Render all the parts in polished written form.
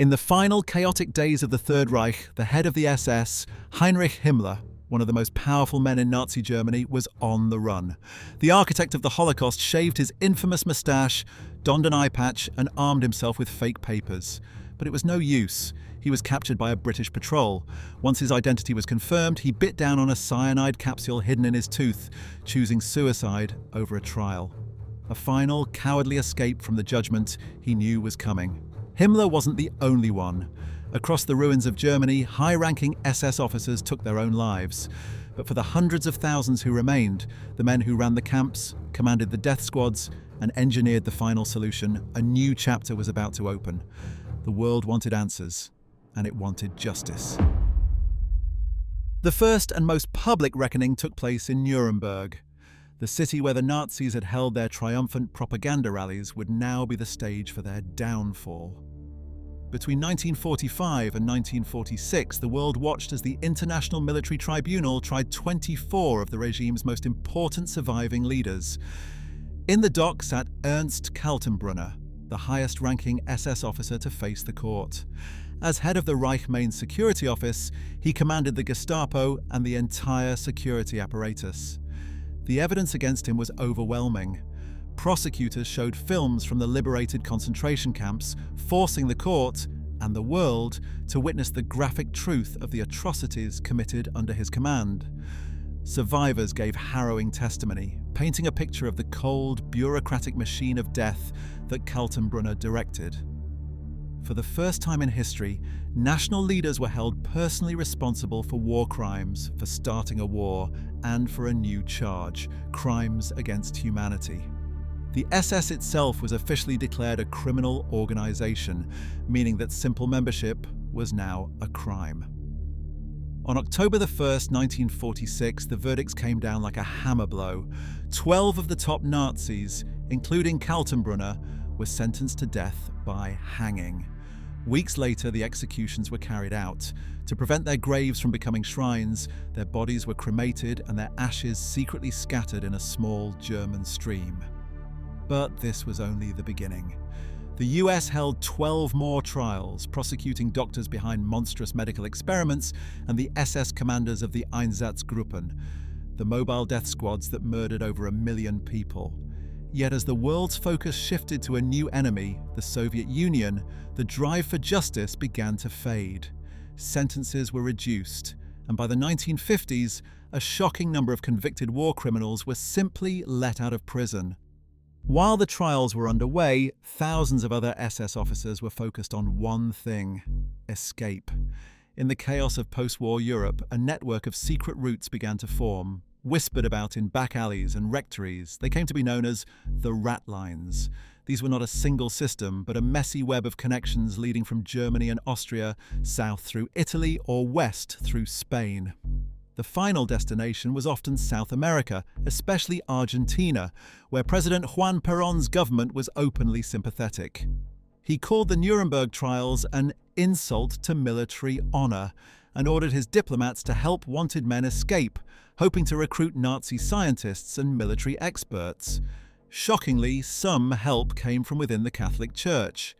In the final chaotic days of the Third Reich, the head of the SS, Heinrich Himmler, one of the most powerful men in Nazi Germany, was on the run. The architect of the Holocaust shaved his infamous moustache, donned an eye patch, and armed himself with fake papers. But it was no use. He was captured by a British patrol. Once his identity was confirmed, he bit down on a cyanide capsule hidden in his tooth, choosing suicide over a trial. A final, cowardly escape from the judgment he knew was coming. Himmler wasn't the only one. Across the ruins of Germany, high-ranking SS officers took their own lives. But for the hundreds of thousands who remained, the men who ran the camps, commanded the death squads, and engineered the final solution, a new chapter was about to open. The world wanted answers, and it wanted justice. The first and most public reckoning took place in Nuremberg. The city where the Nazis had held their triumphant propaganda rallies would now be the stage for their downfall. Between 1945 and 1946, the world watched as the International Military Tribunal tried 24 of the regime's most important surviving leaders. In the dock sat Ernst Kaltenbrunner, the highest-ranking SS officer to face the court. As head of the Reich Main Security Office, he commanded the Gestapo and the entire security apparatus. The evidence against him was overwhelming. Prosecutors showed films from the liberated concentration camps, forcing the court and the world to witness the graphic truth of the atrocities committed under his command. Survivors gave harrowing testimony, painting a picture of the cold, bureaucratic machine of death that Kaltenbrunner directed. For the first time in history, national leaders were held personally responsible for war crimes, for starting a war, and for a new charge: crimes against humanity. The SS itself was officially declared a criminal organization, meaning that simple membership was now a crime. On October 1st, 1946, the verdicts came down like a hammer blow. 12 of the top Nazis, including Kaltenbrunner, were sentenced to death by hanging. Weeks later, the executions were carried out. To prevent their graves from becoming shrines, their bodies were cremated and their ashes secretly scattered in a small German stream. But this was only the beginning. The US held 12 more trials, prosecuting doctors behind monstrous medical experiments and the SS commanders of the Einsatzgruppen, the mobile death squads that murdered over 1 million people. Yet as the world's focus shifted to a new enemy, the Soviet Union, the drive for justice began to fade. Sentences were reduced, and by the 1950s, a shocking number of convicted war criminals were simply let out of prison. While the trials were underway, thousands of other SS officers were focused on one thing: escape. In the chaos of post-war Europe, a network of secret routes began to form. Whispered about in back alleys and rectories, they came to be known as the ratlines. These were not a single system, but a messy web of connections leading from Germany and Austria, south through Italy, or west through Spain. The final destination was often South America, especially Argentina, where President Juan Perón's government was openly sympathetic. He called the Nuremberg trials an insult to military honor and ordered his diplomats to help wanted men escape, hoping to recruit Nazi scientists and military experts. Shockingly, some help came from within the Catholic Church.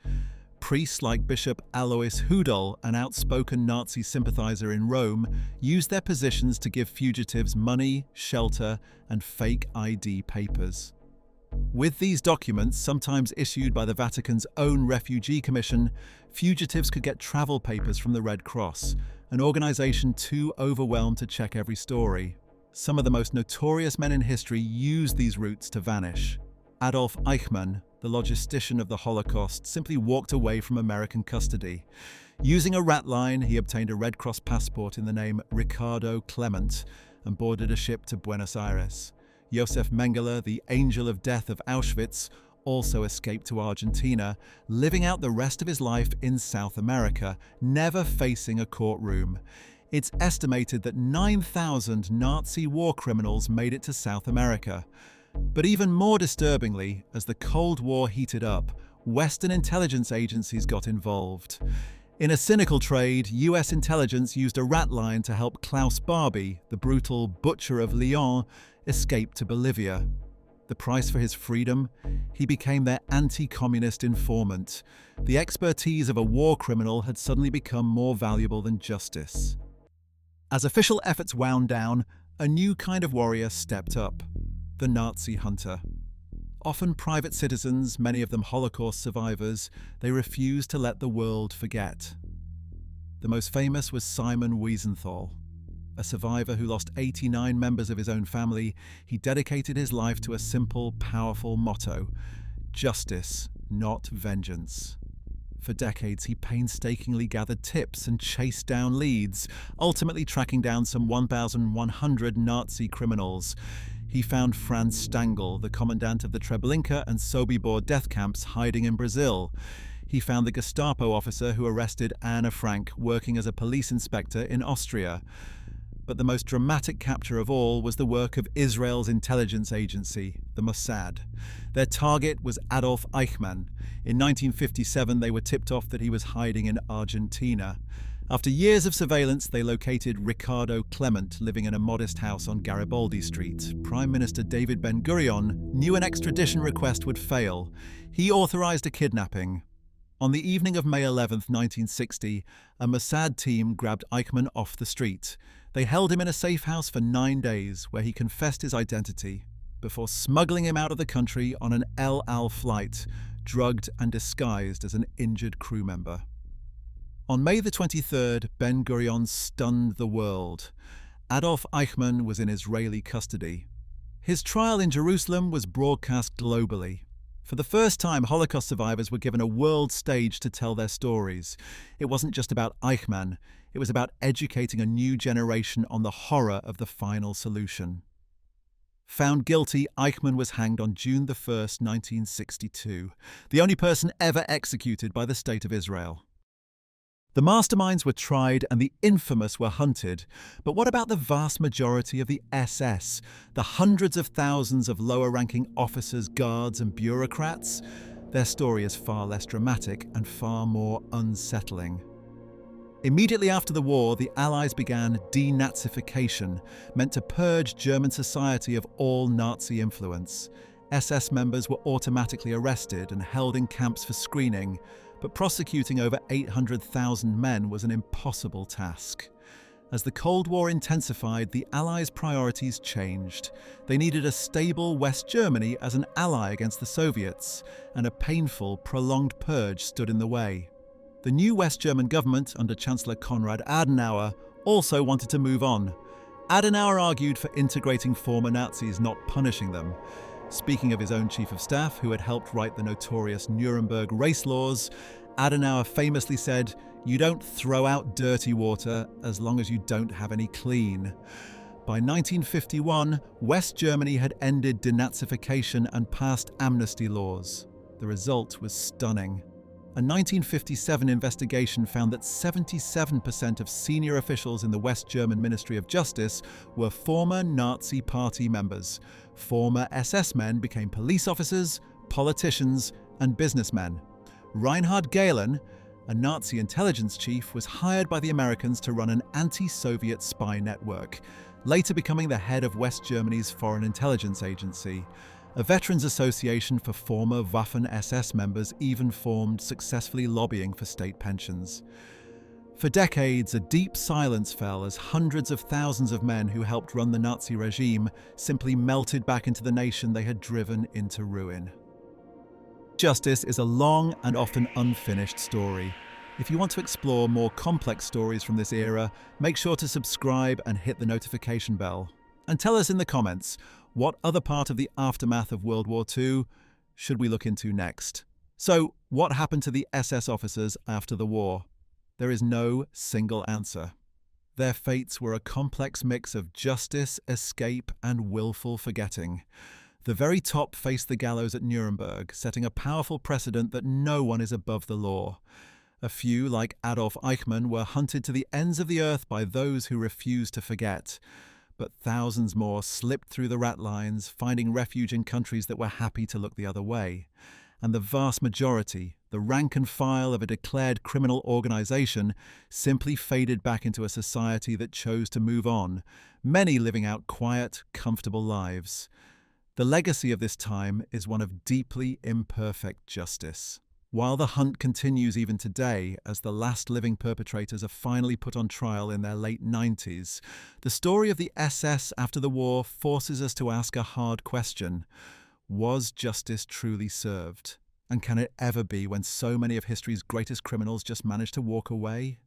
Priests like Bishop Alois Hudol, an outspoken Nazi sympathizer in Rome, used their positions to give fugitives money, shelter, and fake ID papers. With these documents, sometimes issued by the Vatican's own Refugee Commission, fugitives could get travel papers from the Red Cross, an organization too overwhelmed to check every story. Some of the most notorious men in history used these routes to vanish. Adolf Eichmann, the logistician of the Holocaust, simply walked away from American custody. Using a ratline, he obtained a Red Cross passport in the name Ricardo Clement and boarded a ship to Buenos Aires. Josef Mengele, the angel of death of Auschwitz, also escaped to Argentina, living out the rest of his life in South America, never facing a courtroom. It's estimated that 9,000 Nazi war criminals made it to South America. But even more disturbingly, as the Cold War heated up, Western intelligence agencies got involved. In a cynical trade, US intelligence used a ratline to help Klaus Barbie, the brutal butcher of Lyon, escape to Bolivia. The price for his freedom? He became their anti-communist informant. The expertise of a war criminal had suddenly become more valuable than justice. As official efforts wound down, a new kind of warrior stepped up: the Nazi hunter. Often private citizens, many of them Holocaust survivors, they refused to let the world forget. The most famous was Simon Wiesenthal. A survivor who lost 89 members of his own family, he dedicated his life to a simple, powerful motto: justice, not vengeance. For decades, he painstakingly gathered tips and chased down leads, ultimately tracking down some 1,100 Nazi criminals. He found Franz Stangl, the commandant of the Treblinka and Sobibor death camps, hiding in Brazil. He found the Gestapo officer who arrested Anne Frank working as a police inspector in Austria. But the most dramatic capture of all was the work of Israel's intelligence agency, the Mossad. Their target was Adolf Eichmann. In 1957, they were tipped off that he was hiding in Argentina. After years of surveillance, they located Ricardo Clement living in a modest house on Garibaldi Street. Prime Minister David Ben-Gurion knew an extradition request would fail. He authorized a kidnapping. On the evening of May 11, 1960, a Mossad team grabbed Eichmann off the street. They held him in a safe house for 9 days, where he confessed his identity, before smuggling him out of the country on an El Al flight, drugged and disguised as an injured crew member. On May the 23rd, Ben-Gurion stunned the world. Adolf Eichmann was in Israeli custody. His trial in Jerusalem was broadcast globally. For the first time, Holocaust survivors were given a world stage to tell their stories. It wasn't just about Eichmann, it was about educating a new generation on the horror of the final solution. Found guilty, Eichmann was hanged on June 1st, 1962, the only person ever executed by the State of Israel. The masterminds were tried and the infamous were hunted, but what about the vast majority of the SS, the hundreds of thousands of lower-ranking officers, guards and bureaucrats? Their story is far less dramatic and far more unsettling. Immediately after the war, the Allies began denazification, meant to purge German society of all Nazi influence. SS members were automatically arrested and held in camps for screening, but prosecuting over 800,000 men was an impossible task. As the Cold War intensified, the Allies' priorities changed. They needed a stable West Germany as an ally against the Soviets, and a painful, prolonged purge stood in the way. The new West German government, under Chancellor Konrad Adenauer, also wanted to move on. Adenauer argued for integrating former Nazis, not punishing them. Speaking of his own chief of staff, who had helped write the notorious Nuremberg race laws, Adenauer famously said, "You don't throw out dirty water as long as you don't have any clean." By 1951, West Germany had ended denazification and passed amnesty laws. The result was stunning. A 1957 investigation found that 77% of senior officials in the West German Ministry of Justice were former Nazi Party members. Former SS men became police officers, politicians, and businessmen. Reinhard Gehlen, a Nazi intelligence chief, was hired by the Americans to run an anti-Soviet spy network, later becoming the head of West Germany's Foreign Intelligence Agency. A veterans association for former Waffen-SS members even formed, successfully lobbying for state pensions. For decades, a deep silence fell as hundreds of thousands of men who helped run the Nazi regime simply melted back into the nation they had driven into ruin. Justice is a long and often unfinished story. If you want to explore more complex stories from this era, make sure to subscribe and hit the notification bell. And tell us in the comments, what other part of the aftermath of World War II should we look into next? So, what happened to the SS officers after the war? There is no single answer. Their fates were a complex mix of justice, escape, and willful forgetting. The very top faced the gallows at Nuremberg, setting a powerful precedent that no one is above the law. A few, like Adolf Eichmann, were hunted to the ends of the earth by those who refused to forget. But thousands more slipped through the ratlines, finding refuge in countries that were happy to look the other way. And the vast majority, the rank and file of a declared criminal organization, simply faded back into a society that chose to move on, many living out quiet, comfortable lives. The legacy of this time is one of deeply imperfect justice. While the hunt continues even today, as the last living perpetrators are finally put on trial in their late 90s, the story of the SS after the war forces us to ask a hard question. Was justice truly served? And can it ever be when so many of history's greatest criminals just manage to walk away?